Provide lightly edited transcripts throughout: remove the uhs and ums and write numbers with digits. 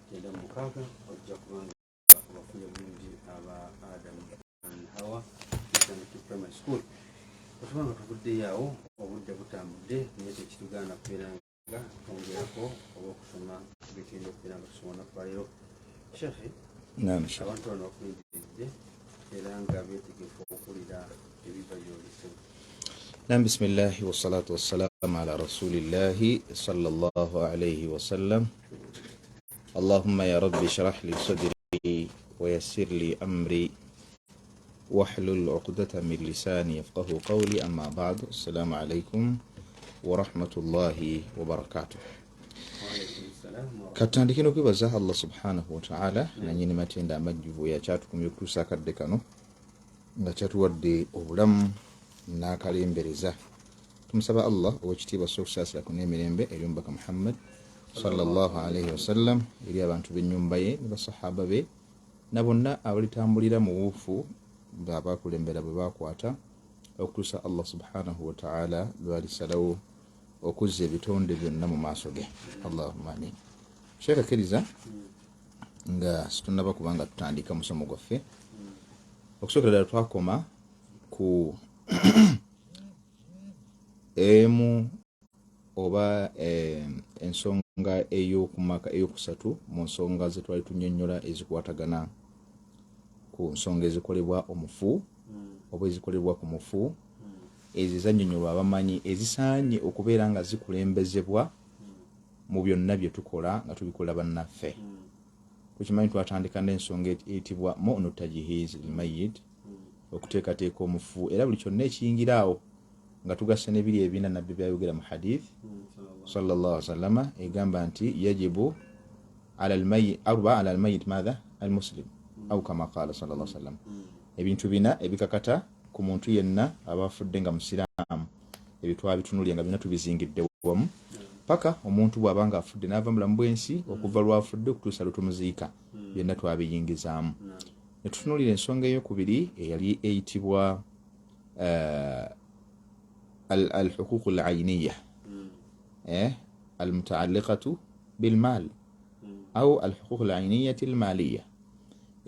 kyenda mukaaga ojja kubanga abafunye bulungi aba Adam and Hawa Islamic Primary School. Otubanga tuvuddeyo awo obudde butambudde naye tekitugaana kubeera nga twongerako oba okusoma bitenda okubeera nga tusoma nakwaleero. Shekhe, abantu bano bakulindiridde era nga beetegefu okuwulira ebiva byolesebwa. نعم بسم الله والصلاة والسلام على رسول الله صلى الله عليه وسلم. اللهم يا رب اشرح لي صدري ويسر لي أمري واحلل عقدة من لساني يفقه قولي. أما بعد، السلام عليكم ورحمة الله وبركاته. katandikino kwibaza Allah subhanahu wa ta'ala nanyini matenda amajjuvu yakyatukumya okutuusa akadde kano nga kyatuwadde obulamu n'akalembereza. Tumusaba Allah owekitiibwa sokusaasira ku n'emirembe eri omubaka Muhammad sallallahu alayhi wasallam, eri abantu b'ennyumba ye ne basahaba be na bonna abalitambulira mu buufu baabakulembera bwe bakwata okutuusa Allah subhanahu wa ta'ala lwalisalawo okuzza ebitonde byonna mu maaso ge. Allahumma amin. Sheikh akkiriza nga situnaba kubanga tutandika musomo gwaffe, okusookera ddala twakoma ku emu oba ensonga eyokusatu mu nsonga ze twali tunnyonnyola ezikwatagana ku nsonga ezikolebwa omufu oba ezikolebwa ku mufu, ezizannyonnyola abamanyi ezisaanye okubeera nga zikulembezebwa mu byonna bye tukola nga tubikola bannaffe. Tukimanyi twatandika n'ensonga eyitibwa mu'nu tajhiz al-mayyit, okuteekateeka omufu, era buli kyonna ekiyingiraawo nga tugasa n'ebiri ebina nabbi byayogera mu hadith sallallahu alaihi wasallam egamba nti yajibu ala al-mayyit madha al-muslim au kama qala sallallahu alaihi wasallam, ebintu bina ebikakata ku muntu yenna abafudde nga musiraamu, ebitwabitunulya nga bina tubizingidde wamu paka omuntu bw'abanga afudde n'ava mulamu bw'ensi okuva lwafudde okutuusa lutumuziika byonna twabiyingizaamu. Ne tutunulira ensonga ey'okubiri eyali eyitibwa al-huquq al-ayniyya al-muta'alliqatu bil-mal au al-huquq al-ayniyyati al-maliyya,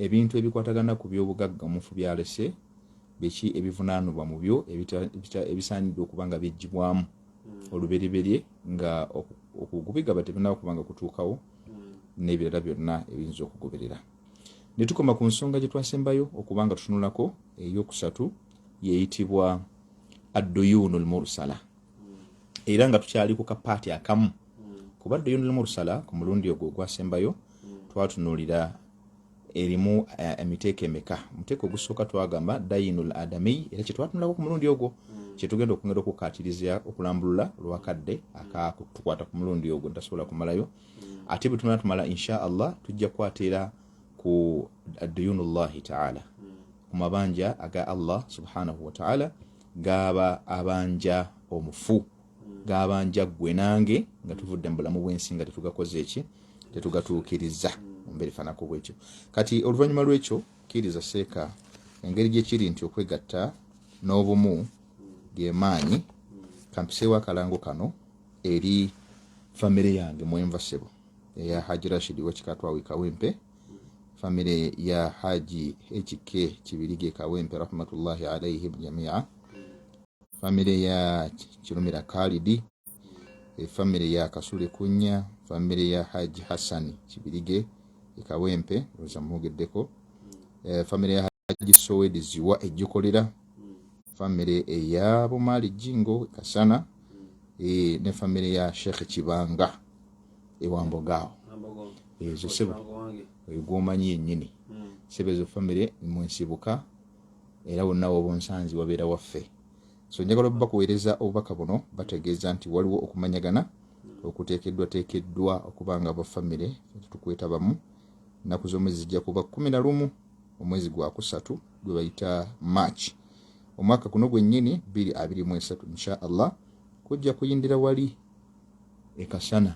ebintu ebikwatagana ku by'obugagga omufu byalese, biki ebivunaanibwa mu byo ebisaanidde okuba nga bijjibwamu olubereberye nga okugubigaba tebinaba kubanga kutuukawo n'ebirala byonna ebiyinza okugoberera. Ne tukoma ku nsonga gye twasembayo okubanga tutunulako ey'okusatu yeyitibwa ad-duyunul mursala, era nga tukyali ku kapaati akamu kuba ad-duyunul mursala ku mulundi ogwo gwasembayo twatunulira erimu emiteeko emeka. Omuteeko ogusooka twagamba dayinul adami, era kye twatunulako ku mulundi ogwo kyetugenda okungenda okukaatiriza okulambulula olwakadde akatukwata ku mulundi ogwo ntasobola kumalayo. Ate bwe tumala tumala insha Allah tujja kwatera ku ad-duyunullahi ta'ala, ku mabanja aga Allah subhanahu wa ta'ala gaba abanja omufu, gabanja gwe nange nga tuvudde mu bulamu bw'ensi nga tetugakoze eki tetugatuukiriza mberifanako bwekyo. Kati oluvannyuma lwekyo kkiriza seeka engeri gyekiri nti okwegatta n'obumu gemaanyi, kampiseewo akalango kano eri famire yange mwenva ssebo eya Haji Rashid Wekikatwawi Kawempe, famire ya Haji HK Kibirige Kawempe rahmatullahi alaihim jamia, famire ya Kirumira Khalidi, famire ya Kasule Kunya, famire ya Haji Hassani Kibirige Kawempe ozamugeddeko, famire ya Haji Sowedi Ziwa ejikolera, famire ya Bomali Jingo Kasana, ne famire ya Sheikh Kibanga ewambogao. Ezo sebo egomanyi yennyini sebo ezo famire mwensibuka era wonna wobonsanzi wabeera waffe. So njagala bakuweereza obubaka buno bategeeza nti waliwo okumanyagana okuteekeddwa okubanga ba famire tukwetabamu nnaku z'omwezi zijja kuba 11 omwezi gwa 3 gwe bayita March omwaka guno gwennyini 2023 insha Allah kujja kuyindira wali ekasana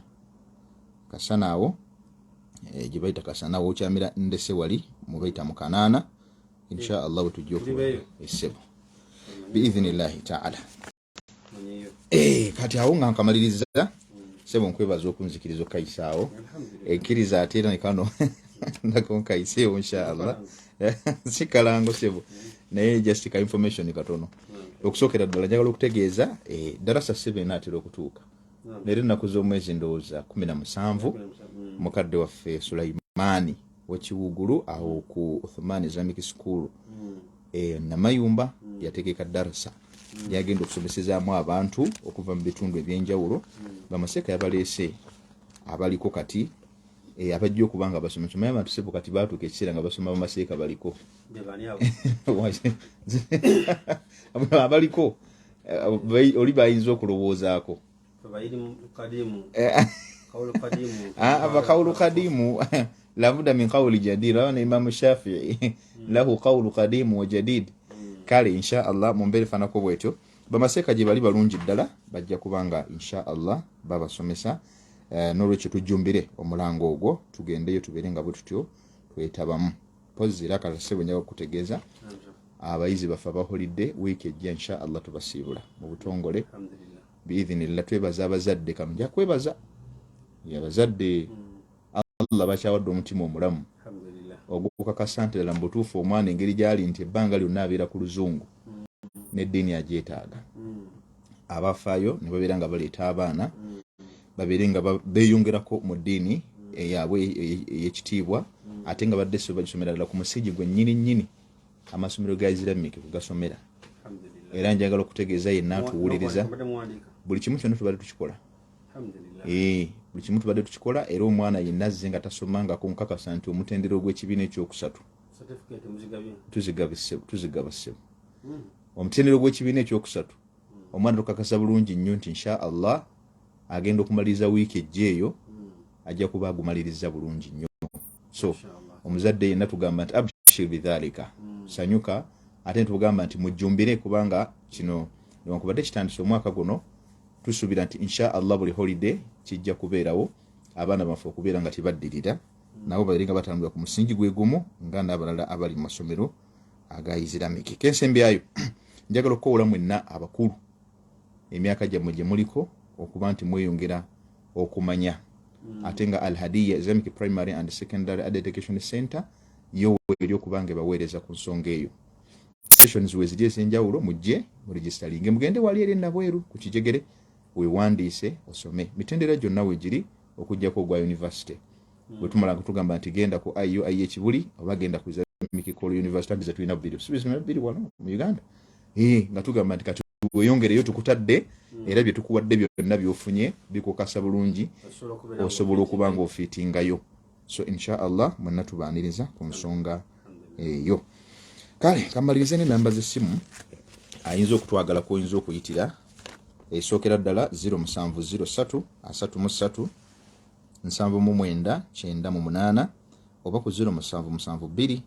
awo gye bayita kasana awo kyamira ndese wali mu bayita mu Kanaana insha Allah bwe tujja okuba essebo biidhnillahi ta'ala. Kati awo nga nkamaliriza sebo nkwebaza okunzikiriza okayisaawo ekkiriza ate era nekano nako nkayiseewo inshallah sikalango sebo naye just ka information katono okusookera ddala njagala okutegeeza darasa 7 naatera okutuuka leero ennaku z'omwezi ndowooza 17 mukadde waffe Sulaimaani wekiwugulu awo ku Uthman Islamic School Namayumba yategeka darasa yagenda okusomesezaamu abantu okuva mu bitundu ebyenjawulo bamaseka yabaleese abaliko kati abajja okubanga basomesa maye abantu sebo kati baatuuka ekiseera nga basoma bamaseeka baliko abaliko oli bayinza okulowoozaako qawlu qadimu labuda min qawli jadid wana Imam Shafi'i lahu qawlu qadimu wa jadid kale insha Allah mumbere fanako bwetyo bamaseka gye bali balungi ddala bajja kubanga insha Allah babasomesa n'olwekyo tujjumbire omulango ogwo tugendeyo tubeere nga bwe tutyo twetabamu pozira kala sebo nyawo kutegeeza abayizi bafa baholidde wiiki ejja insha Allah tubasiibula mu butongole biidhinillah twebaza abazadde kano nja kwebaza abazadde Allah bakyawadde omutima omulamu ogukakasa nti ddala mu butuufu omwana engeri gyali nti ebbanga lyonna abeera ku luzungu n'eddiini agyetaaga abafaayo ne babeera nga baleeta abaana babeere nga beeyongerako mu ddiini eyaabwe ey'ekitiibwa ate nga badde bagisomera ddala ku musigi gwe nnyini amasomero ga Islamic kugasomera era njagala okutegeeza yenna atuwuliriza buli kimu kyonna tubadde tukikola buli kimu tubadde tukikola era omwana yenna azze nga tasomangako nkakasa nti omutendera ogw'ekibiina ekyokusatu tuzigaba ssebo omutendera ogw'ekibiina ekyokusatu omwana tukakasa bulungi nnyo nti insha Allah agenda okumaliriza wiiki ejja eyo ajja kuba agumaliriza bulungi nnyo so omuzadde yenna tugamba nti abshir bidhalika sanyuka ate ntugamba nti mujjumbire kubanga kino newankubadde kitandise omwaka guno tusuubira nti insha Allah buli holiday kijja kubeerawo abaana bafe okubeera nga tibaddirira nabo babeere nga batambulira ku musingi gwe gumu nga n'abalala abali mu masomero aga Islamic kensembyayo njagala okukowola mwenna abakulu emyaka gyammwe gye muliko okuba nti mweyongera okumanya ate nga Al-Hadiya Islamic Primary and Secondary Education Center yo eri okubanga ebaweereza ku nsonga eyo sessions weziri ez'enjawulo mujje muregistaringe mugende wali eri nabweru ku kijegere wewandiise osome mitendera gyonna wegiri okujjako ogwa university bwe tumala kutugamba nti genda ku IU ekibuli oba genda ku Islamic College University biza tulina biri subizime biri wano mu Uganda nga tugamba nti kati weyongereyo tukutadde era bye tukuwadde byonna byofunye bikukasa bulungi osobola okuba nga ofiitingayo so insha Allah mwenna tubaaniriza ku nsonga eyo kale kamalirize n'enamba z'essimu ayinza okutwagala kuyinza okuyitira esookera ddala 0703 33 799 98 oba ku 0772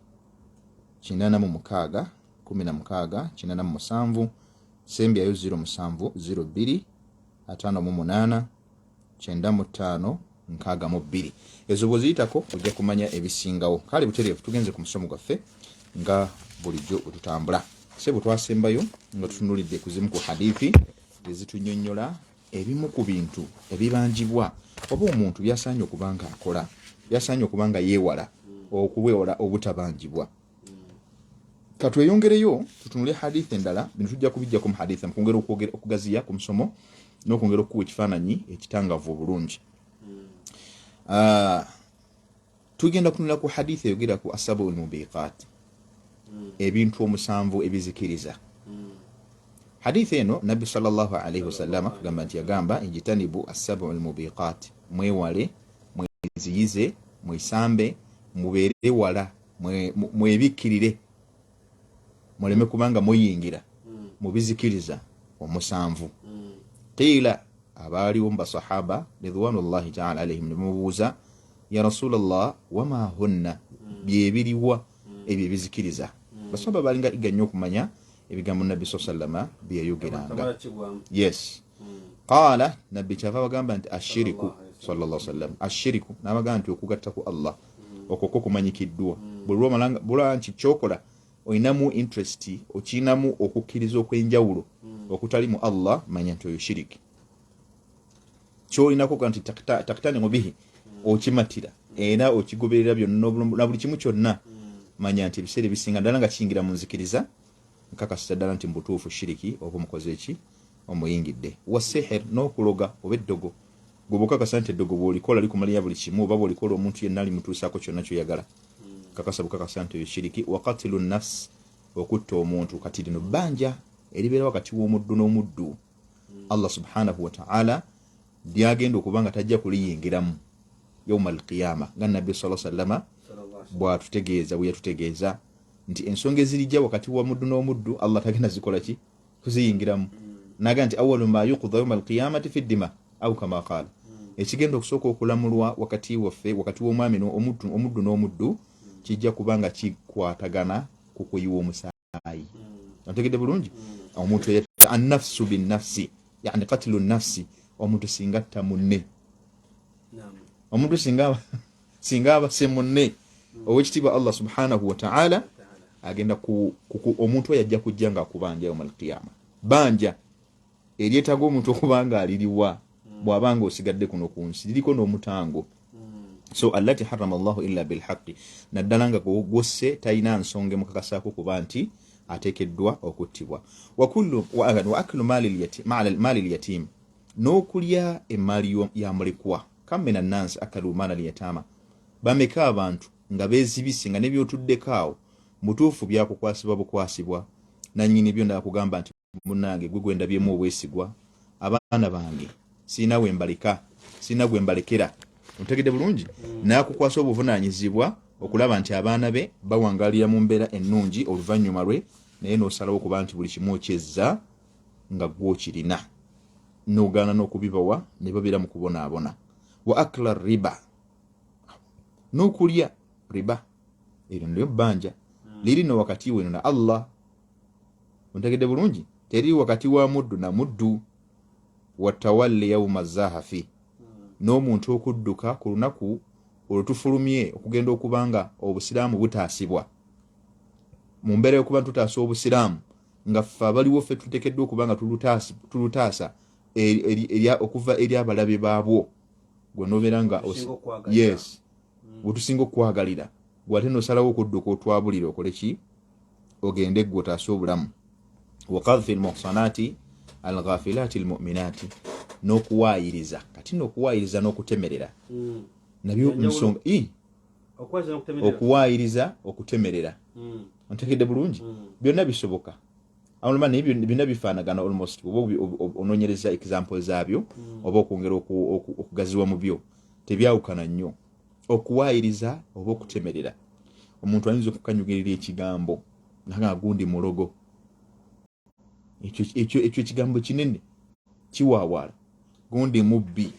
86 16 97 sembyayo 0702 58 95 62 ezo bwoziyitako ojja kumanya ebisingawo kale butereevu tugenze ku musomo gwaffe nga bulijjo bwetutambula sebo twasembayo nga tutunulidde kuzimu ku hadithi ezitunyonnyola ebimu ku bintu ebibanjibwa oba omuntu byasaanye okubanga akola byasaanye okubanga yeewala okuweewala obutabanjibwa katweyongereyo tutunule hadithi endala bino tujja kubijjako mu hadithi mukongera okugaziya ku musomo n'okwongera okuwa ekifaananyi ekitangavu obulungi tugenda kutunula ku hadithi eyogera ku asabu almubiqat ebintu omusanvu ebizikiriza hadithi eno nabbi sallallahu alayhi wasallam kugamba nti yagamba injitanibu asabu almubiqat mwewale mweziyize mwesambe mubeere wala mwebikkirire muleme kubanga muyingira mubizikiriza omusanvu qila abaaliwo basahaba ridwanullahi ta'ala alayhim nemubuuza ya rasulallah wama hunna byebiriwa ebyo ebizikiriza basahaba balinga iganya okumanya ebigambo nabbi sallama byeyogeranga yes qala nabbi kyava bagamba nti ashiriku sallallahu sallam ashiriku nabagamba nti okugatta ku Allah okwo kumanyikiddwa bulwa nti kyokola oyinamu interest okinamu okukkiriza okwenjawulo okutali mu Allah manya nti oyo shiriki kyolinako nti takitanimu bihi okimatira era okigoberera byonna na buli kimu kyonna manya nti ebiseera ebisinga ddala nga kiyingira mu nzikiriza nkakasita ddala nti mubutuufu shiriki oba omukoze eki omuyingidde. Wasihir n'okuloga oba eddogo gwe bukakasa nti eddogo bw'olikola likumalira buli kimu oba bw'olikola omuntu yenna limutuusaako kyonna kyoyagala kakasa bukakasa nti shiriki. Wa qatilu nafs okutta omuntu kati lino bbanja eribeera wakati w'omuddu n'omuddu Allah subhanahu wa ta'ala lyagenda okuba nga tajja kuliyingiramu yawma alqiyama nga nabbi sallallahu alaihi wasallam bw'atutegeeza bwe yatutegeeza nti ensonga ezirijja wakati wa muddu n'omuddu Allah tagenda zikola ki kuziyingiramu naga nti awwalu ma yuqda yawma alqiyamati fi ddima au kama qala ekigenda okusooka okulamulwa wakati waffe wakati w'omwami omuddu n'omuddu kijja kubanga kikwatagana ku kuyiwa omusaayi. Ontegedde bulungi omuntu yetta an-nafsu bin-nafsi yani qatlu an-nafsi omuntu singa atta munne omuntu singa aba se munne owekitiibwa Allah subhanahu wa ta'ala agenda omuntu yajja kujja nga akubanja yawmal qiyama banja eryetaaga omuntu okubanga aliriwa bw'abanga osigadde kuno ku nsi liriko n'omutango so allati harrama Allahu illa bilhaqqi naddala nga gwosse talina nsonga emukakasaako kuba nti ateekeddwa okuttibwa. Wa aklu mali lyatim n'okulya emaali ya mulekwa kammena nansi akalu maala lyatama bameka abantu nga beezibise nga nebyotuddeko awo mutuufu byakukwasibwa bukwasibwa nannyini byo ndakugamba nti munnange gwe gwendabyemu obwesigwa abaana bange sina gwe mbalekera ontegedde bulungi nakukwasa obuvunaanyizibwa okulaba nti abaana be bawangalira mu mbeera ennungi oluvannyuma lwe naye n'osalawo okuba nti buli kimu okyezza nga gwokirina n'ogaana n'okubibawa ne babeera mu kubonaabona. Wa akla riba n'okulya riba eryo nalyo bbanja lirino wakati weno na Allah ontegedde bulungi teri wakati wa muddu na muddu. Watawalli yawma zahafi n'omuntu okudduka ku lunaku olutufulumye okugenda okubanga obusiraamu butaasibwa mu mbeera y'okuba tutaasa obusiraamu nga ffe abaliwo ffe tuteekeddwa okubanga tulutaasa okuva eri abalabe baabwo gwe nobeera nga yes wetusinga okwagalira gwe ate nosalawo okudduka otwabulira okole ki ogende gwe otaasa obulamu. Wa qadhfi almuhsanati alghafilati almu'minati n'okuwaayiriza kati n'okuwaayiriza n'okutemerera nabyo nsonga okuwaayiriza okutemerera ontegedde bulungi byonna bisoboka awuluma naye byonna bifaanagana almost onoonyereza example zaabyo oba okwongera okugaziwa mu byo tebyawukana nnyo okuwaayiriza oba okutemerera. Omuntu ayinza okukanyugirira ekigambo nga gundi mulogo ekyo ekigambo kinene kiwaawala gundi mubbi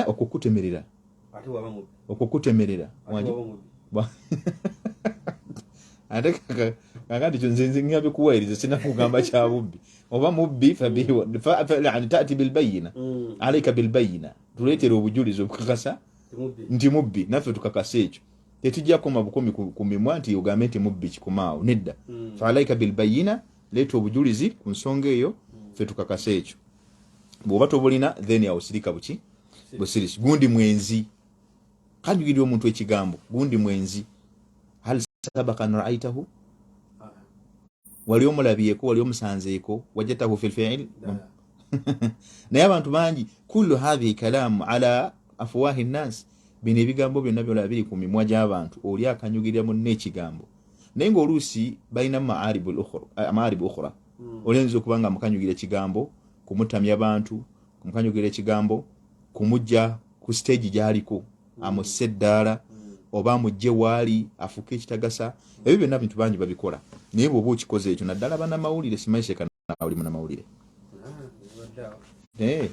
okukutemerera okukutemerera ate kakati kyo nze ngambye kuwaayiriza sinakugamba kya bubbi oba mubbi tati bilbayina alaika bilbayina tuleetera obujulizi obukakasa nti mubbi naffe tukakasa ekyo tetujja koma bukomi ku mimwa nti ogambe nti mubbi kikumaawo nedda faalaika bilbayina leeta obujulizi ku nsonga eyo ffe tukakasa ekyo bw'oba tobulina then awusirika buki busirisi gundi mwenzi kanjugirira omuntu ekigambo gundi mwenzi hal sabaka ra'aytahu wali omulabyeko wali omusanzeeko wajatahu fil fi'l naye abantu bangi kullu hadhihi kalamu ala afwahi nnas bino ebigambo byonna byolaba biri ku mimwa gy'abantu oli akanyugirira munne ekigambo naye ng'oluusi balina amaaribu ukhra olenza okubanga mukanyugira ekigambo kumutamya abantu kumukanyugira ekigambo kumujja ku stage gy'aliko amusse eddaala oba amugye waali afuuke ekitagasa ebyo byonna bintu bangi babikola naye bw'oba okikoze ekyo naddala bannamawulire simanyi oli munnamawulire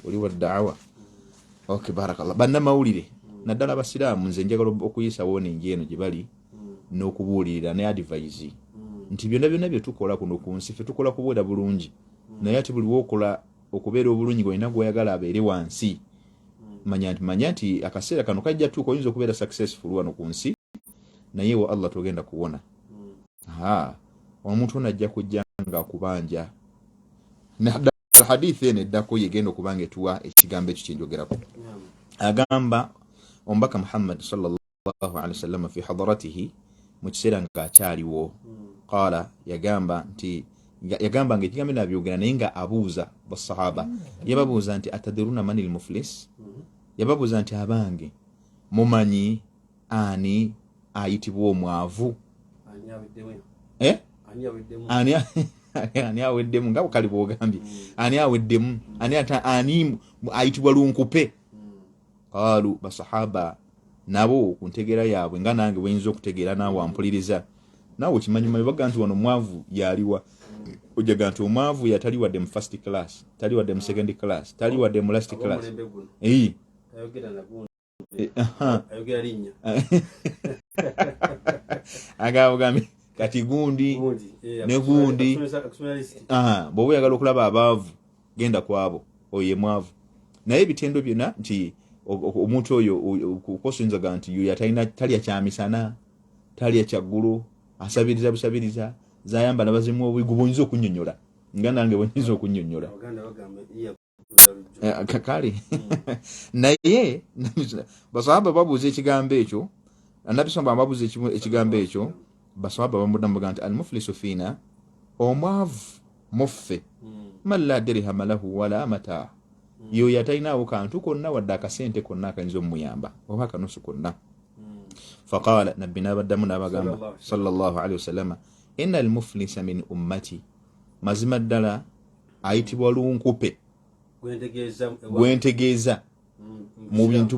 oli wa daawa okay barakallah bannamawulire naddala abasiraamu nze njagala okuyisa warning eno gye bali n'okubuulirira ne advise nti byonna bye tukola kuno ku nsi ffe tukola kubeera bulungi naye ati buli w'okola okubeera obulungi gwolina gw'oyagala abeere wansi manya nti akaseera kano kajja tuuka oyinza okubeera successful wano ku nsi naye wa Allah togenda kuwona omuntu ono ajja kujja nga akubanja hadithi ene eddako yegenda okubanga etuwa ekigambo ekyo kyenjogerako. Agamba omubaka Muhammad sallallahu alaihi wasallam fi hadaratihi mu kiseera ng'akyaliwo qala yagamba nga ekigambo nabyogera naye nga abuuza basahaba yababuuza nti atadiruna manil muflis, yababuuza nti abange mumanyi ani ayitibwa omwavu? Ani aweddemu nga bukali bwogambye, ani aweddemu, ani ayitibwa lunkupe? Qalu basahaba nabo ku ntegeera yaabwe nga nange bweyinza okutegeera naawe wampuliriza naawe kimanyimanyi baga nti wano omwavu yaliwa, ojaga nti omwavu yatali wadde mu first class, tali wadde mu second class, tali wadde mu last class. Agambye kati gundi ne gundi bw'oba oyagala okulaba abaavu genda kwabo, oyo ye mwavu. Naye ebitendo byonna nti omuntu oyo kosinzaga nti yo talya kyamisana, talya kyaggulu, asabiriza busabiriza, zayamba nabazimu obwigu bwonyinza okunnyonnyola nga nange bwonyinza okunnyonnyola kale. Naye basahaba babuuza ekigambo ekyo, Annabi sallallahu alaihi wasallam babuuza ekigambo ekyo, basahaba bamuddamu nti al-muflisu fiina, omwavu muffe, man la dirhama lahu wala mataa, yo yatalinaawo kantu konna wadde akasente konna akayinza omuyamba oba akanusu konna. Faqala nabbi n'abaddamu n'abagamba sallallahu alaihi wasallam, inna al-muflisa min ummati, mazima ddala ayitibwa lunkupe gwentegeeza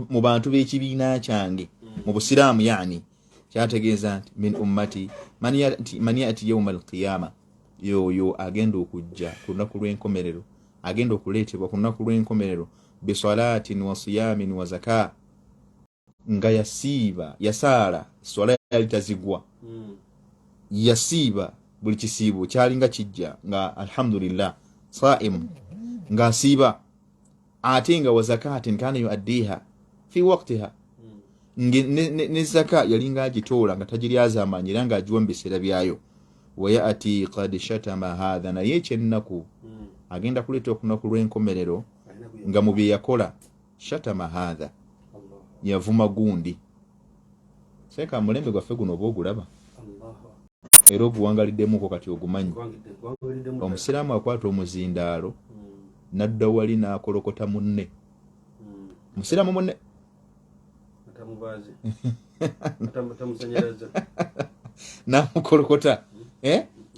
mu bantu b'ekibiina kyange mu busiraamu, yani kyategeeza nti min ummati man yati yawma al-qiyama, yoyo agenda okujja ku lunaku lw'enkomerero, agenda okuleetebwa ku lunaku lw'enkomerero bisalatin wa siyamin wa zaka, nga yasaala swala yali tazigwa, yasiiba buli kisiibo kyalinga kijja nga alhamdulillah saim, nga asiiba, ate nga wa zakatin kana yuaddiha fi waqtiha, ne zaka yalinga agitoola nga tagiryazaamaanyi era nga agiwa mu biseera byayo. Wayati qad shatama hadha, naye ekyennaku agenda kuleeta okunaku lw'enkomerero nga mu bye yakola shatama hadha, yavuma gundi. Seeka mulembe gwaffe guno oba ogulaba era oguwangaliddemuko kati ogumanyi. Omusiraamu akwata omuzindaalo nadda wali n'akolokota munne, musiraamu munne n'amukolokota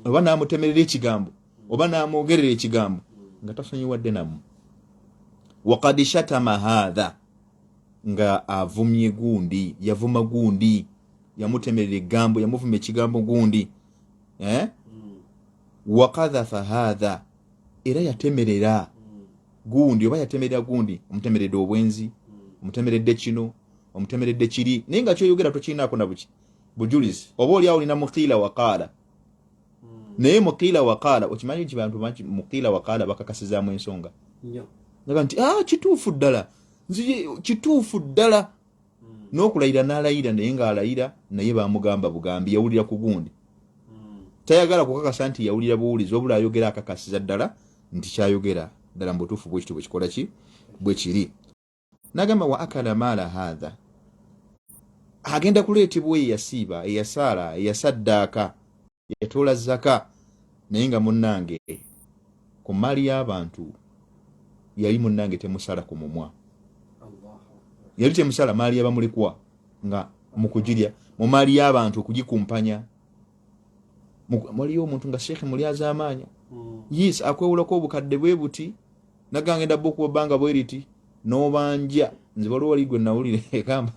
oba n'amutemerera ekigambo oba n'amwogerera ekigambo nga tasonyiwadde namu. Waqad shatama hadha, nga avumye gundi, yavuma gundi, yamutemerera egambo, yamuvuma ekigambo gundi. Waqadhafa hadha, era yatemerera gundi oba yatemerera gundi, omutemeredde obwenzi, omutemeredde kino, omutemeredde kiri, naye nga kyoyogera tokiinaako na bujulizi. Oba oliawo olina muqiila waqaala, naye muqiila waqaala okimanyi nti bantu muqiila waqaala bakakasizaamu ensonga nga nti kituufu ddala, kituufu ddala, n'okulayira n'alayira, naye ng'alayira naye bamugamba bugambi, yawulira ku gundi, tayagala kukakasa nti yawulira buwulizi, obula ayogera akakasiza ddala nti kyayogera ddala mu butuufu bwekito bwekikola ki bwe kiri. Nagamba wa akala maala hadha, agenda kuleetebwa eyasiiba, eyasaala, eyasaddaaka, yatoola zaka, naye nga munnange ku maali y'abantu yali munnange temusala ku mumwa, yali temusala maali y'abamulekwa nga mukugirya mu maali y'abantu okugikumpanya. Waliyo omuntu nga sheekhe muli azaamaanya, yes, akwewulako obukadde bwe buti, nagange ndabba okubbanga bwe riti n'obanja, nze waliwo wali gwe nawulire ekamba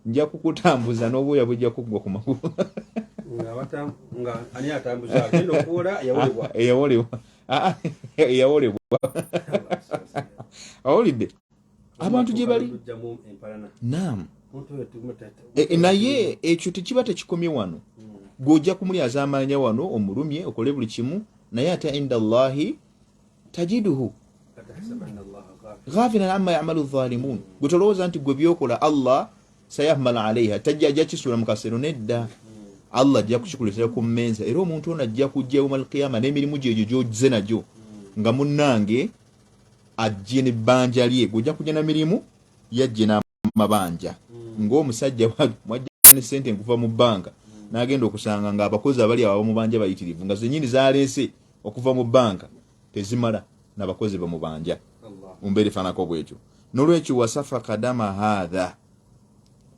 nja kukutambuza n'obwoya bujja kuggwa ku magulu. Nga ani atambuza agenda okuwola eyawolebwa awulidde abantu gye bali. Naam, naye ekyo tekiba tekikomye wano, gw'ojja kumuli azaamanya wano omulumye okole buli kimu, naye ate inda Allahi tajiduhu ghafilan amma ya'malu dhalimun. Gwe tolowooza nti gwe byokola Allah sayahmal alaiha, tajja kisuula mu kasero, nedda. Allah ajja kukikuleetera ku mmenza, era omuntu ono ajja kujja yawmal qiyama n'emirimu gye egyo gy'ozze nagyo nga munnange ajje n'ebbanja lye gujja kujja na mirimu yajje n'amabanja ng'omusajja mwajja ne ssente nkuva mu banka n'agenda okusanga ng'abakozi abali abo mu banja bayitirivu nga zennyini zaleese okuva mu banka tezimala n'abakozi bamubanja mumbeera efaanako bwekyo. N'olwekyo wasafaka dama haatha,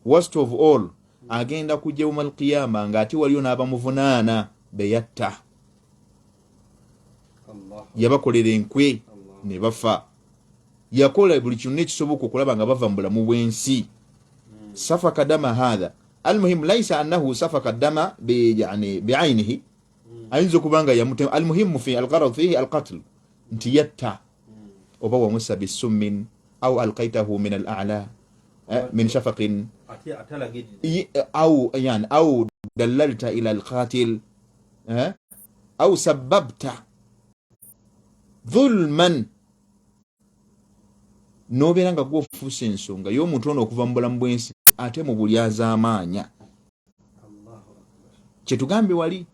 worst of all agenda kujja yawmal qiyama ng'ate waliyo n'abamuvunaana beyatta, yabakolera enkwe ne bafa, yakola buli kintu n'ekisoboka okulaba nga bava mu bulamu bw'ensi. Safaka dama haatha almuhim laysa annahu safaka dama yani bi'aynihi, ayinza okuba nga yamutema. Almuhimu fi algharad fihi alqatl, nti yatta oba wamusa bisummin au alqaitahu min al'ala min shafaqin au dallalta ila alqatil au sabbabta dhulman, nobeera nga gwofuusa ensonga y'omuntu ono okuva mu bulamu bw'ensi ate mu bulyaza amaanya. Kyetugambe wali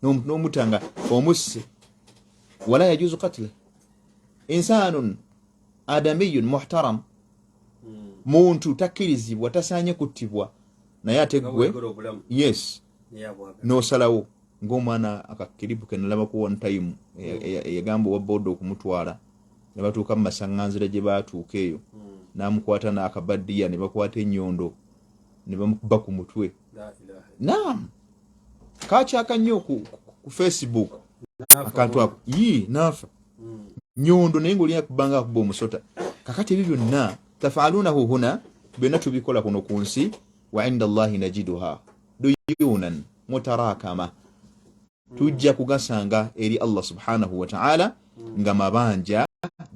n'omutanga omusse wala yajuzu qatla insanun adamiyun muhtaram, muntu takkirizibwa tasaanye kuttibwa naye ate gwe yes n'osalawo ng'omwana akakiripu ke nalabako one time yagamba owa boda okumutwala ne batuuka mu masaŋŋanzira gye baatuuka eyo n'amukwata n'akabaddiya ne bakwata ennyondo ne bamukuba ku mutwe. Naam, kakyaka nnyo ku Facebook akantu ako naafa nyondo naye ng'olina kubanga akuba omusota. Kakati ebyo byonna tafaaluunahu huna, byonna tubikola kuno ku nsi. Wa inda Allahi najiduha duyunan mutarakama, tujja kugasanga eri Allah subhanahu wa ta'ala nga mabanja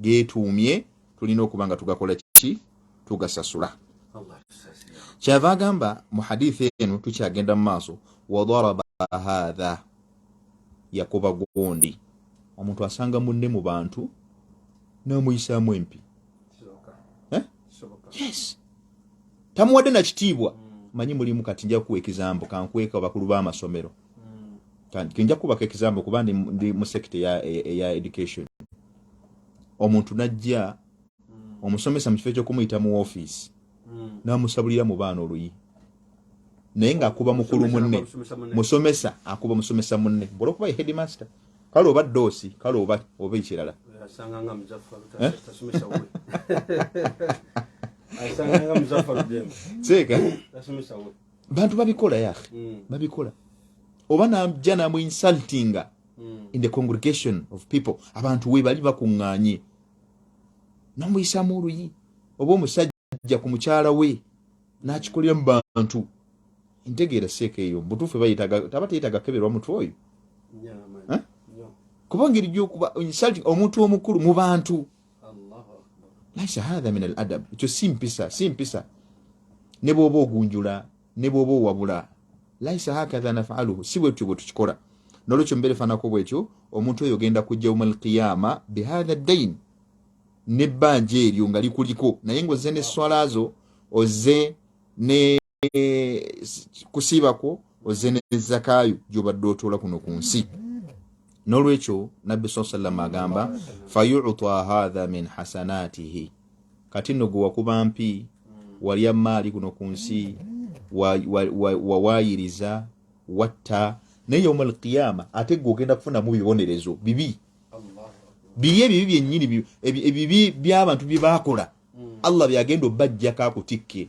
geetuumye, tulina okuba nga tugakola ki, tugasasula. Kyava agamba mu hadithi eno tukyagenda mu maaso, wadaraba haatha, yakuba gundi. Omuntu asanga munne mu bantu n'amuyisaamu empi, yes, tamuwadde na kitiibwa. Manyi mulimu kati nja kuwa ekizambo, kankweka bakulu b'amasomero, nja kubaka ekizambo kuba ndi mu sekita eya education. Omuntu najja omusomesa mu kifo ky'okumuyita mu woofiisi n'amusabulira mu baana oluyi, naye ng'akuba mukulu munne, musomesa akuba musomesa munne, olwokuba ye headmaster. Kale oba ddoosi, kale oba ekirala asanganga Muzaffaru seeka bantu babikola yahe, babikola. Oba najja namu insultinga in the congregation of people, abantu we bali bakuŋŋaanye namuyisaamu oluyi. Oba omusajja ku mukyala we n'akikolera mu bantu, ntegeera seeka eyo butuufu taba teyeetaga keberwa mutwe oyo, kuba ngeri gy'okuba insulting omuntu omukulu mu bantu. Laisa hadha min al-adab, ekyo si mpisa. Ne bw'oba ogunjula, ne bw'oba owabula, laisa hakadha naf'aluhu, si bwetyo bwe tukikola. N'olwekyo mbeera efaanako bwekyo, omuntu oyo ogenda kujja yawmal qiyama bihadha ad-dayn, n'ebbanja eryo nga likuliko, naye ng'ozze n'esswala zo, ozze ne kusiibako, ozze ne zakaayo gy'obadde otoola kuno ku nsi. N'olwekyo nabbi sallallahu agamba fayu'ta hadha min hasanatihi, kati nno gwe wakuba mpi, walya maali kuno ku nsi, wawaayiriza, watta, naye yawmal qiyama ate gwe ogenda kufunamu bibonerezo bibi ebibi byennyini, ebibi by'abantu bye baakola, Allah byagenda obbajjako akutikke.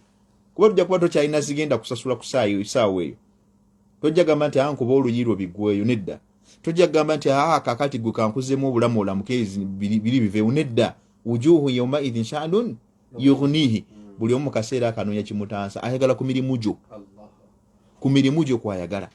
Kuba tujja kuba tokyalina zigenda kusasula ku ssaawa eyo. Tojja gamba nti ankuba oluyi lwo biggweyo, nedda. Tojja gamba nti kakati gwe kankuzemu obulamu olamuke biri biveewo, nedda. Wujuhu yawma idhin sha'nun yughnihi, buli omu kaseera akanoonya kimutansa, ayagala ku mirimu gyo kwayagala,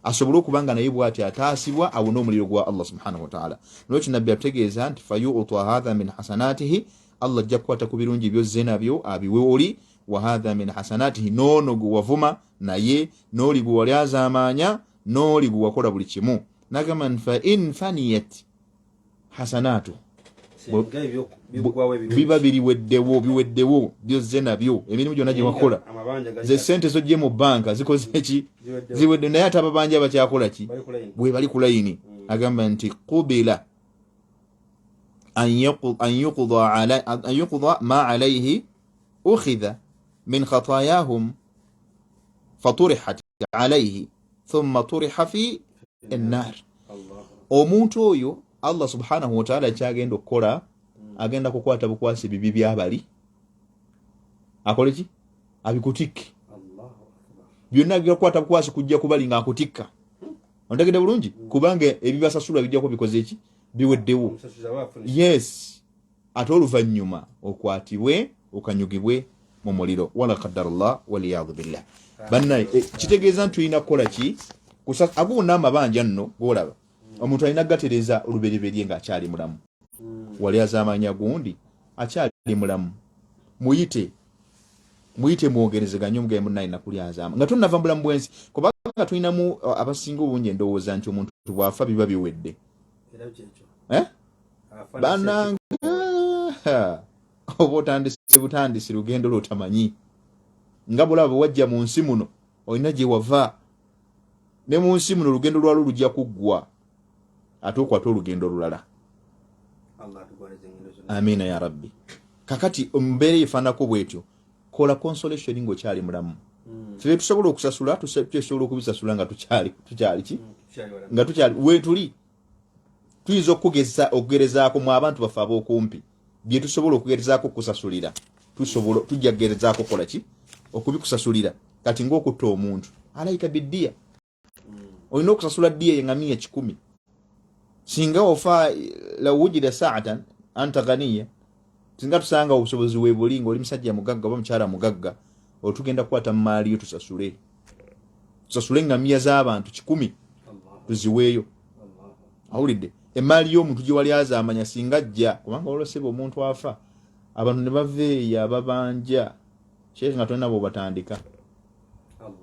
asobole okuba nga naye bw'ati ataasibwa awona omuliro gwa Allah subhanahu wa ta'ala. N'olwekyo nabbi ategeeza nti fayu'ta hadha min hasanatihi, Allah ajja kukwata ku birungi by'ozze nabyo abiwe oli, wa hadha min hasanatihi, n'ono gwe wavuma naye, n'oli gwe wali azaamaanya, n'oli gwe wakola buli kimu. Nagamba fa in faniyat hasanatu, biba biweddewo byozze nabyo, emirimu gyonna gye wakola, ze sente zojje mu banka zikoze ki, ziwedde, naye ate ababanja bakyakola ki, bwe bali ku layini. Agamba nti qubila أن يقضى ما عليه أخذ من خطاياهم فطرحت عليه ثم طرح في النار. omuntu oyo Allah subhanahu wa ta'ala kyagenda okukola agenda kukwata bukwasi bibi byabali akole ki abikutikke byonna agenda kukwata bukwasi kujja kubali nga akutikka ontegedde bulungi kubanga ebibasasula bijja ko bikoze ki biweddewo. Yes, ate oluvannyuma okwatibwe okanyugibwe mu muliro wala qaddarallah waliyadhu billah. Bannaye kitegeeza nti tulina kukola ki aguna amabanja nno golaba omuntu alina gatereza olubereberye ng'akyali mulamu wali azamanya gundi akyali mulamu muyite mwogerezeganye omugaye munnaye nakuli azama nga tunnava mulamu bwensi kubanga tulinamu abasinga obungi endowooza nti omuntu bwafa biba biwedde bananga oba otandise butandisi lugendo lwotamanyi nga bulaba wajja mu nsi muno olina gye wava ne mu nsi muno olugendo lwalo lujja kuggwa ate okwata olugendo lulala. Amina ya rabbi. Kakati ombeere efaanako bwetyo kola consolation ng'okyali mulamu. Ffe tusobola okusasula tusobola okubisasula nga tukyali ki nga tukyali wetuli tuyinza okugerezaako mu abantu baffe ab'okumpi bye tusobola okugerezaako okusasulira tujja kugerezaako kola ki okubikusasulira. Kati ng'okutta omuntu alayika biddiya olina okusasula ddiya yengamia 100 singa ofa la wujida sa'atan anta ghaniya singa tusanga obusobozi webulinga oli musajja mugagga oba mukyala mugagga otugenda kukwata mu maali yo tusasule ngamia z'abantu 100 tuziweeyo. Awulidde emaali y'omuntu gye wali azaamanya singa ajja kubanga olwasebe omuntu afa abantu ne baveeya ababanja sheekh nga tolina bw'obatandika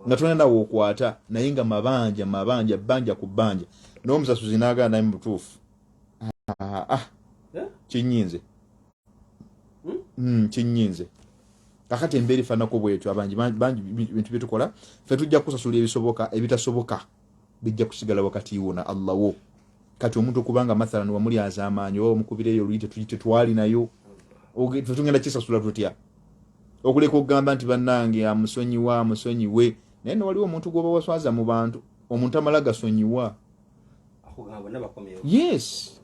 nga tolina nawe okwata naye nga mabanja bbanja ku bbanja n'omusasuzi n'agala naye mu butuufu kinyinze kinyinze. Kakati embeera efaanako bwetyo abangi bangi bintu bye tukola ffe tujja kusasula ebisoboka ebitasoboka bijja kusigala wakati wo na Allah wo. Kati omuntu okubanga mathalan wamuli azamaanyi oba omukubireyo oluyite tuyite twali nayo ffe tugenda kisasula tutya okuleka okugamba nti bannange amusonyiwe naye ne waliwo omuntu gwoba waswaza mu bantu omuntu amala gasonyiwa. Yes,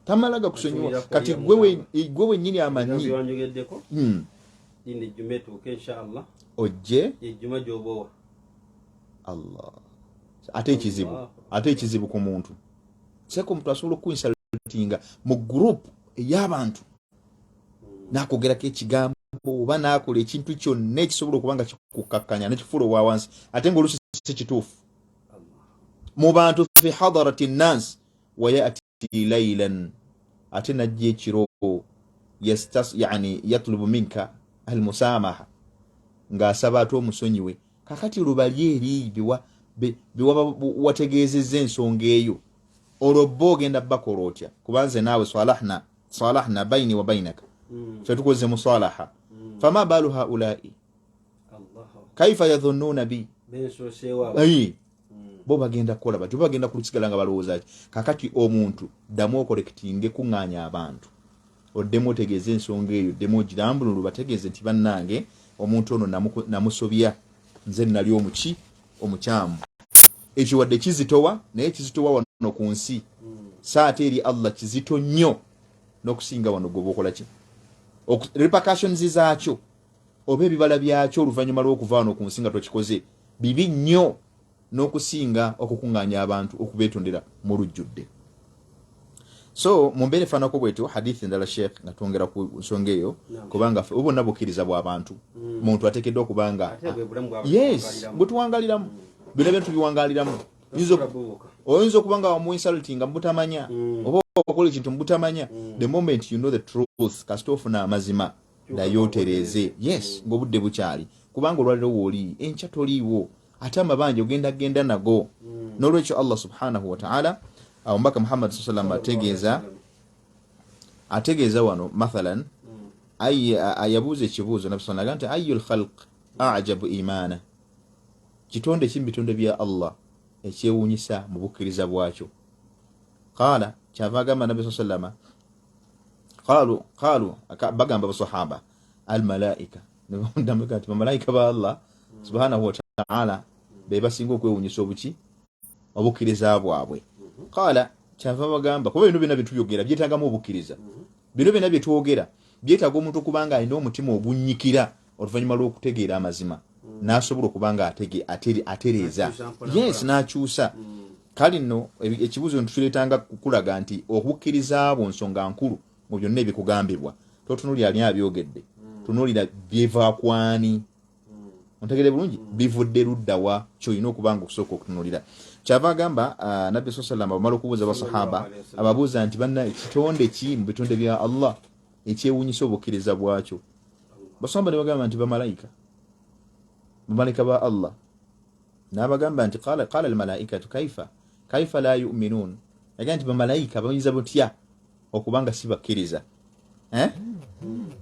tamala gakusonyiwa kati gwe wennyini amanyi ojje Allah ate ekizibu ku muntu seko omuntu asobola okuinsultinga mu group ey'abantu nakogerako ekigambo oba nakola ekintu kyonna ekisobola okubanga kikukakkanya nekifuula owa wansi ate ng'olusi si kituufu mu bantu fi hadarati nnas wa yati laylan ate najja ekiro yani yatlubu minka almusamaha ng'asaba ate omusonyiwe. Kakati lubali eri biwaba wategeezezza ensonga eyo olwo bo ogenda bakola otya kubanze naawe salahna baini wa bainaka ffe tukoze musalaha fama balu haulai kaifa yadhunnuna bi bo bagenda kukola batyo bagenda kulisigala nga balowooza ki. Kakati omuntu ddamu okolekitinge kuŋŋaanya abantu oddemu otegeeza ensonga eyo ddemu ogirambululu bategeeze nti bannange omuntu ono namusobya nze nali omukyamu ekyo wadde kizitowa naye kizitowa wano ku nsi saate eri Allah kizito nnyo n'okusinga wano gwe okola ki repercussions zaakyo oba ebibala byakyo oluvannyuma lw'okuva wano ku nsi nga tokikoze bibi nnyo n'okusinga okukuŋŋaanya abantu okubeetondera mu lujjudde. So mu mbeera efaanako bwetyo hadithi endala sheekh nga twongera ku nsonga eyo kubanga ffe bonna bukkiriza bw'abantu muntu ateekeddwa okubanga yes bwe tuwangaliramu bino bintu biwangaliramu oyinza okubanga wamuinsultinga mubutamanya oba okola ekintu mubutamanya the moment you know the truth kasita ofuna amazima nayotereze yes ng'obudde bukyali kubanga olwaliro wooli enkya toliiwo ate amabanja ogenda nago n'olwekyo Allah subhanahu wa ta'ala omubaka Muhammad sallallahu alaihi wasallam ategeeza wano mathalan ayabuuza ekibuuzo nabisanaga nti ayyul khalq a'jabu imana kitonde kimbitonde bya Allah ekyewuunyisa mu bukkiriza bwakyo qala kyava agamba nabi sallallahu alaihi wasallam qalu bagamba basahaba al malaika ndameka ati malaika ba Allah subhanahu wa ta'ala be basinga okwewunyisa obuki obukkiriza bwabwe. Qala kyava bagamba kuba bino bina bituyogera byetagamu obukkiriza, bino bina byetwogera byetaga omuntu kubanga alina omutima ogunyikira oluvannyuma lw'okutegeera amazima n'asobola okubanga atereeza yes n'akyusa. Kale nno ekibuzo ntukireetanga kukulaga nti okukkiriza abo nsonga nkulu mu byonna ebikugambibwa. Totunuulira ani abyogedde, tunuulira byeva kwani. Ontegere bulungi bivudde luddawa kyolina okubanga okusooka okutunuulira. Kyava agamba Nabbi sallallahu alayhi wa sallam bamala okubuuza basahaba ababuuza nti banna kitonde ki mu bitonde bya Allah ekyewuunyisa obukkiriza bwakyo. Basahaba ne bagamba nti bamalayika ba Allah. N'abagamba nti qala al-malaikatu kaifa la yu'minun, yaga nti bamalayika bayinza butya okubanga si bakkiriza.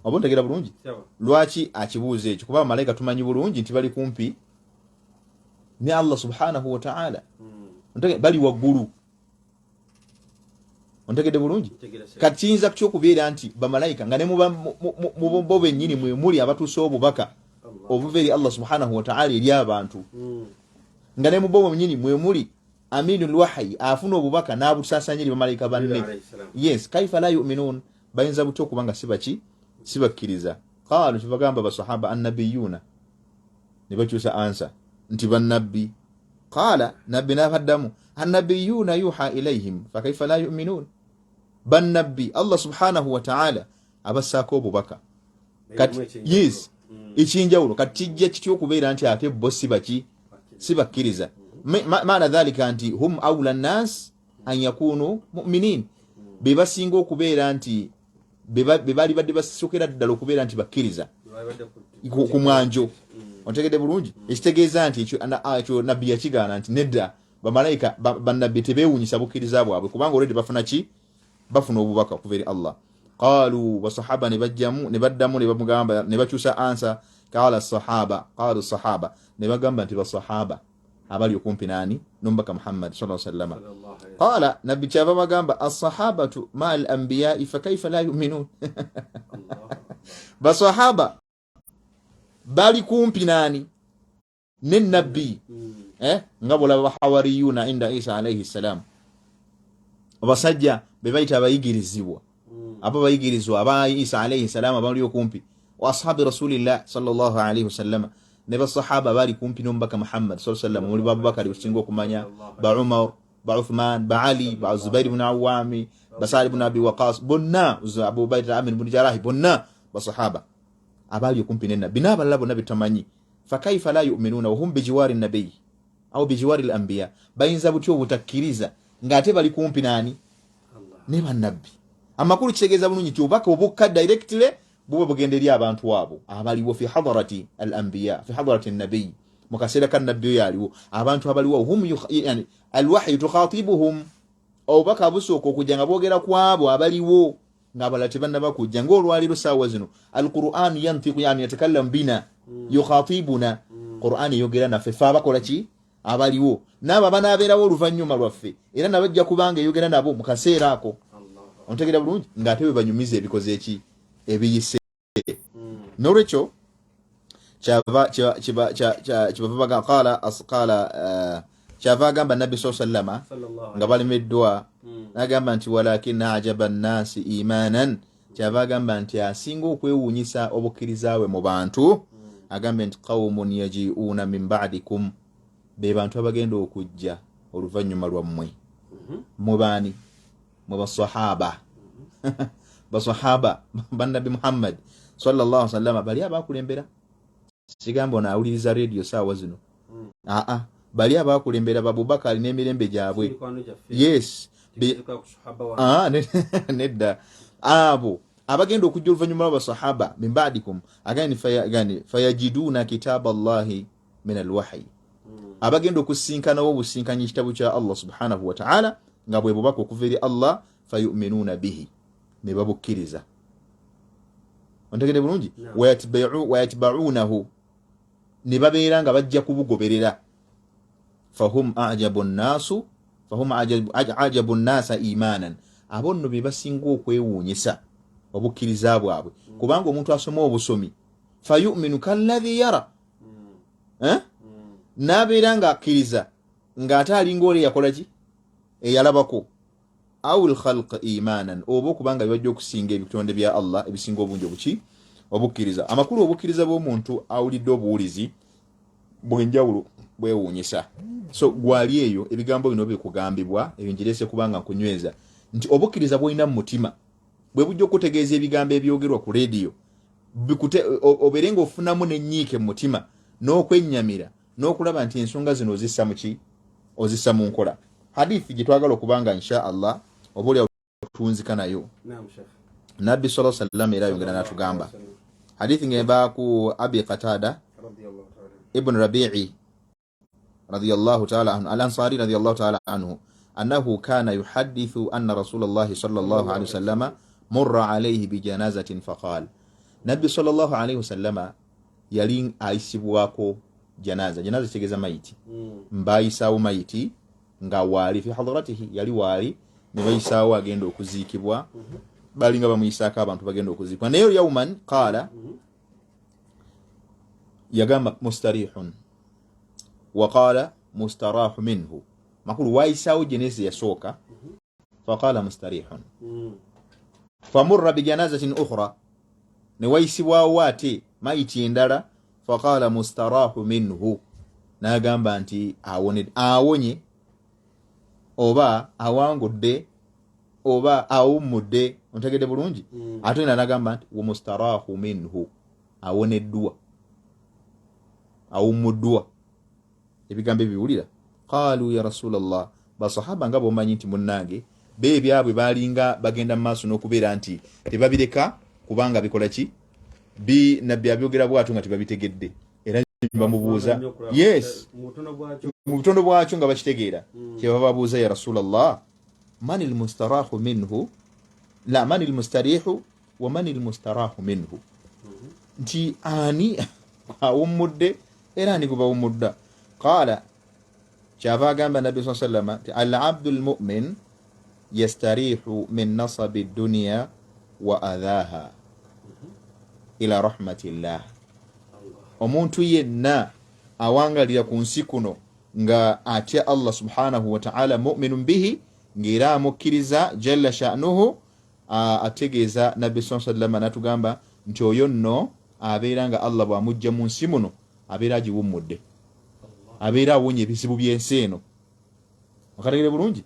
Oba ontegera bulungi lwaki akibuuza ekyo? Kuba bamalayika tumanyi bulungi nti bali kumpi ne Allah subhanahu wa ta'ala, bali waggulu. Ontegedde bulungi kati kiyinza kyokubeera nti bamalayika nga ne mubo bennyini mwe muli abatuusa obubaka obuva eri Allah subhanahu wa ta'ala eri abantu, nga ne mubo bennyini mwe muli aminul wahyi afuna obubaka n'abusaasanya eri bamalayika banne. Yes, kaifa la yu'minun, bayinza butya okubanga si bakkiriza. Qalu kibagamba basahaba annabiyuna, ne bakyusa ansa nti bannabbi. Qala nabbi n'abaddamu annabiyuna yuha ilayhim fa kaifa la yu'minun, bannabbi Allah subhanahu wa ta'ala abassaako obubaka. Kati yes, ekinjawulo kati kijja kityo okubeera nti ate bo si bakkiriza. Maana dhalika nti hum awla nnas an yakunu mu'minin, be basinga okubeera nti be bali badde basokera ddala okubeera nti bakkiriza ku mwanjo. Ontegedde bulungi ekitegeeza nti ekyo nabbi yakigaana nti nedda bamalayika bannabbi tebeewunyisa bukkiriza bwabwe kubanga olwedde bafuna obubaka okuva eri Allah. Qalu basahaba ne baddamu ne bamugamba ne bakyusa ansa. Qalu sahaba ne bagamba nti basahaba abali okumpi nani n'omubaka Muhammad sallallahu alayhi wa sallam. Qala nabbi kyava bagamba as-sahabatu ma al-anbiya'i fa kayfa la yu'minun. Basahaba bali kumpi nani ne nabbi nga bolaba hawariyuna inda Isa alayhi salam, abasajja be bayita abayigirizibwa abo bayigirizwa aba Isa alayhi salam abali okumpi wa ashabi rasulillah sallallahu alayhi wasallam, ne basahaba bali kumpi n'omubaka Muhammad sallallahu alayhi wasallam, muri Abubakar busingo okumanya, ba Umar, ba Uthman, ba Ali, ba Zubair ibn Awwam, ba Sa'd ibn Abi Waqqas, bonna Abu Ubaydah Amir ibn Jarrah, bonna basahaba abali okumpi n'enabbi n'abalala nabi tamanyi. Fa kaifa la yu'minuna wa hum bijiwari an-nabiy aw bijiwari al-anbiya, bayinza butyo obutakkiriza ng'ate bali kumpi nani ne bannabbi. Amakulu kitegeeza bulungi nti obubaka obukka directly bube bugenda eri abantu abo abaliwo fi hadarati al-anbiya, fi hadarati an-nabiy, mu kaseera ka nabbi oyo aliwo abantu abaliwo hum yani al-wahyu tukhatibuhum, obubaka busooka okujja nga boogera ku abo abaliwo ng'abalala tebannaba kujja. Ng'olwaliro saawa zino al-Qur'an yantiqu yani yatakallamu bina yukhatibuna, Qur'an yogera naffe fe abakola ki abaliwo, n'abo abanaabeerawo oluvannyuma lwaffe era nabajja kubanga eyogera nabo mu kaseera ako. Ontegera bulungi ng'ate bwe banyumiza ebikoze eki ebiyise. N'olwekyo kyava agamba nabbi sallama nga balemeddwa n'agamba nti walakin ajaba nnasi imanan, kyava agamba nti asinga okwewuunyisa obukkiriza bwe mu bantu agambe nti qawmun yaji'una min ba'dikum, be bantu abagenda okujja oluvannyuma lwammwe. Mu baani? Mu basahaba. Basahaba bannabi Muhammad sallallahu alaihi wasallam bali abakulembera. Sigamba onaawuliriza radio saawa zino, bali abakulembera Abubakar n'emirembe gyabwe. Yes, nedda abo abagenda okujja oluvannyuma lw'abasahaba min ba'dikum fayajiduna kitaba Allahi min al-wahyi, abagenda okusinkanawo obusinkanyi ekitabu kya Allah subhanahu wa ta'ala nga bwe bubaka okuva eri Allah, fayu'minuna bihi, ne babukkiriza. Ontegedde bulungi wayatba'unahu, ne babeera nga bajja kubugoberera. fahum ajabu nnasa imanan, abo nno be basinga okwewuunyisa obukkiriza bwabwe kubanga omuntu asoma obusomi fayuminu kalladhi yara nabeera nga akkiriza ng'ate alinga oli yakola ki eyalabako awul khalq imanan oba okubanga bibajja okusinga ebitonde bya Allah ebisinga obungi obuki obukkiriza amakulu obukkiriza bw'omuntu awulidde obuwulizi bwenjawulo bwewuunyisa so gwali eyo ebigambo bino bikugambibwa ebinjirese kubanga nkunyweza nti obukkiriza bwolina mu mutima bwe bujja okutegeeza ebigambo ebyogerwa ku rediyo obeere ng'ofunamu n'ennyiike mu mutima n'okwennyamira n'okulaba nti ensonga zino ozissa mu ki ozissa mu nkola hadithi gye twagala okubanga insha Allah oba oli tunzika nayo nabbi sallallahu alaihi wasallam era yongera n'atugamba hadithi ng'eva ku abi qatada ibn rabi'i radiyallahu ta'ala anhu al-ansari radiyallahu ta'ala anhu annahu kana yuhaddithu anna rasulullah sallallahu alaihi wasallam murra alayhi bi janazatin faqala nabbi sallallahu alaihi wasallam yali aisibwako janaza tegeza mayiti mbayisawo mayiti nga wali fi hadratihi yali wali ne bayisawo agenda okuziikibwa balinga bamuyisaako abantu bagenda okuziikibwa naye yawman qala yagamba mustarihun wa qala mustarahu minhu makulu wayisawo jenezi yasooka faqala mustarihun famurra bi janazatin ukhra ne wayisibwawo ate mayiti endala faqala mustarahu minhu nagamba nti awonye oba awangudde oba awummudde ontegedde bulungi ate nagamba nti mustarahu minhu awoneddwa awummuddwa ebigambo ebiwulira qalu ya rasulallah basahaba nga bomanyi nti munnange beebyabwe balinga bagenda mu maaso n'okubeera nti tebabireka kubanga bikola ki nabbi abyogera bwatu nga tebabitegedde era bamubuuza yes mu butondo bwakyo nga bakitegeera kyebababuuza ya rasulallah man almustarahu minhu la man almustarihu wa man almustarahu minhu nti ani awummudde era ani gubawummudda qala kyava agamba nabbi saa sallama ti al-abdu al-mu'min yastarihu min nasabi dunya wa adhaha ila rahmatillah omuntu yenna awangalira ku nsi kuno nga atya Allah subhanahu wa ta'ala mu'minun bihi ngira amukkiriza jalla sha'nuhu ategeeza nabbi saa sallama natugamba nti oyo nno abeera nga Allah bw'amujja mu nsi muno abeera agiwummudde abeera awonye ebizibu by'ensi eno okategere bulungi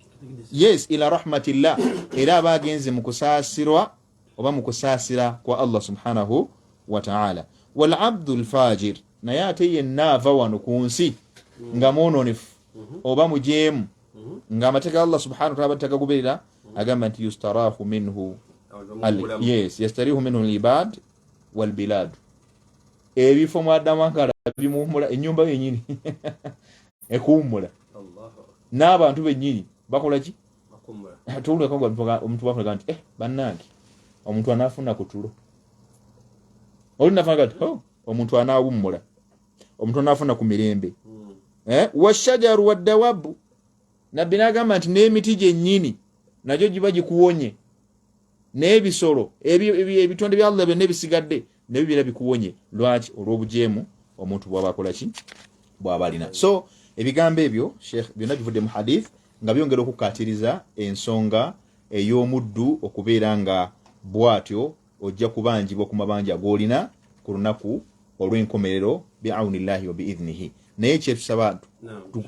yes ila rahmatillah era aba agenze mu kusaasirwa oba mu kusaasira kwa Allah subhanahu wa ta'ala wal abdul fajir naye ate yenna ava wano ku nsi nga mwononefu oba mujeemu nga amateeka Allah subhanahu wa ta'ala batagagoberera agamba nti yustarahu minhu yes yastarihu minhu al-ibad wal bilad ebifo mwadamangala bimuhumula ennyumba yenyini ekuwummula n'abantu bennyini bakola ki tuwulira omuntu bakola nti bannange omuntu anaafuna ku tulo oli nafuna kati omuntu anaawummula omuntu anaafuna ku mirembe washajaru waddawabu nabbi n'agamba nti n'emiti gyennyini nagyo giba gikuwonye n'ebisolo ebitonde bya Allah byonna ebisigadde nebyo byonna bikuwonye lwaki olw'obujeemu omuntu bw'aba akola ki bw'aba alina so ebigambo ebyo sheikh byonna bivudde mu hadith nga byongera okukatiriza ensonga ey'omuddu okubeera nga bwatyo ojja kubanjibwa ku mabanja g'olina ku lunaku olw'enkomerero bi'aunillahi wa bi'idhnihi naye kyetusaba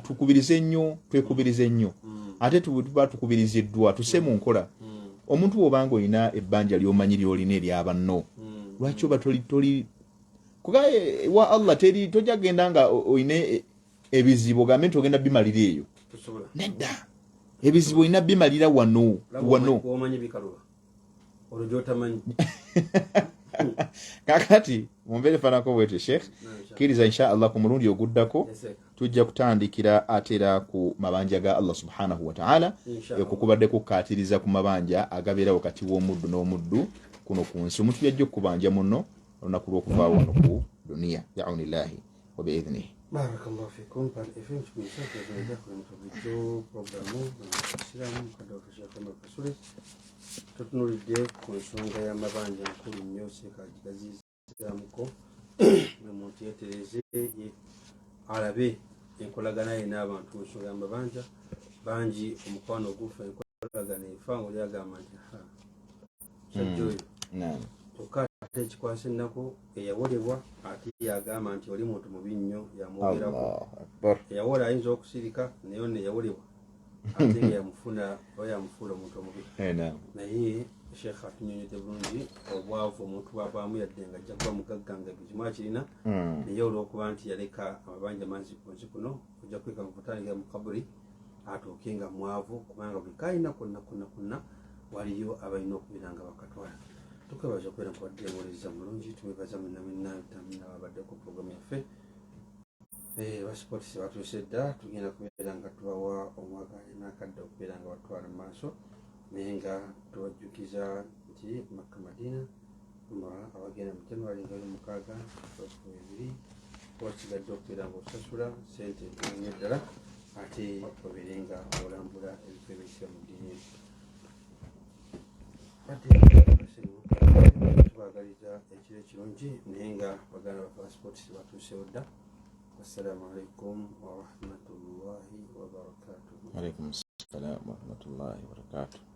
tukubirize nnyo twekubirize nnyo ate tuba tukubiriziddwa tuse mu nkola omuntu bw'obanga olina ebbanja ly'omanyi ly'olina eryabanno lwaki oba toli kugaye wa Allah teri tojja genda nga olina ebizibu gambe nti ogenda bimalira eyo nedda ebizibu olina bimalira wano kakati mumbeere fanako bwete sheikh kiriza insha Allah ku mulundi oguddako tujja kutandikira atera ku mabanja ga Allah subhanahu wa ta'ala ekukubadde kukatiriza ku mabanja agabeera wakati w'omuddu n'omuddu kuno ku nsi omuntu yajja okubanja muno olunaku lw'okuva wano ku duniya bi'aunillahi wa bi'idhnihi barakallahu fikum par FM tukumisha tunaendelea kwenye mfululizo programu na Islamu kada ofisha kama kasure tutunulide ku nsonga y'amabanja nkulu nnyo sekagigaziza muko n'omuntu yetereze alabe enkolagana ye n'abantu mu nsonga y'amabanja bangi omukwano ogufa enkolagana efa oli agamba nti sajjoyo kyokka ekikwasa ennaku eyawolebwa ate yagamba nti oli muntu mubi nnyo yamwogerako eyawola ayinza okusirika naye ono eyawolebwa ate nga yamufuna oba yamufuula omuntu omubi naye sheekh atunyonyodde bulungi obwavu omuntu bwavaamu yadde nga ajja kuba mugagga nga ebizimu akirina naye olw'okuba nti yaleka amabanja mangi ku nsi kuno ojja kweka mu kutandikira mu kabuli atuuke nga mwavu kubanga buli kayina konna waliyo abalina okubeera nga bakatwala tukebaza okubeera nkuwadde ewoleza mulungi tubebaza mwenna babadde ku programu yaffe basipotisi batuuse dda tugenda kubeera nga tubawa omwagale n'akadde okubeera nga batwala mu maaso naye nga tubajjukiza nti Makka Madina abagenda mu January nga 6 wasigadde okubeera nga osasula sente nnyo ddala ate obeere nga olambula ebifo ebiyisira mu ddiini tubagaliza ekiro ekirungi naye nga baganda baffe basipotisi batuusewo dda. Assalamu alaikum warahmatullahi wabarakatuh. Alaikum assalam warahmatullahi wabarakatuh.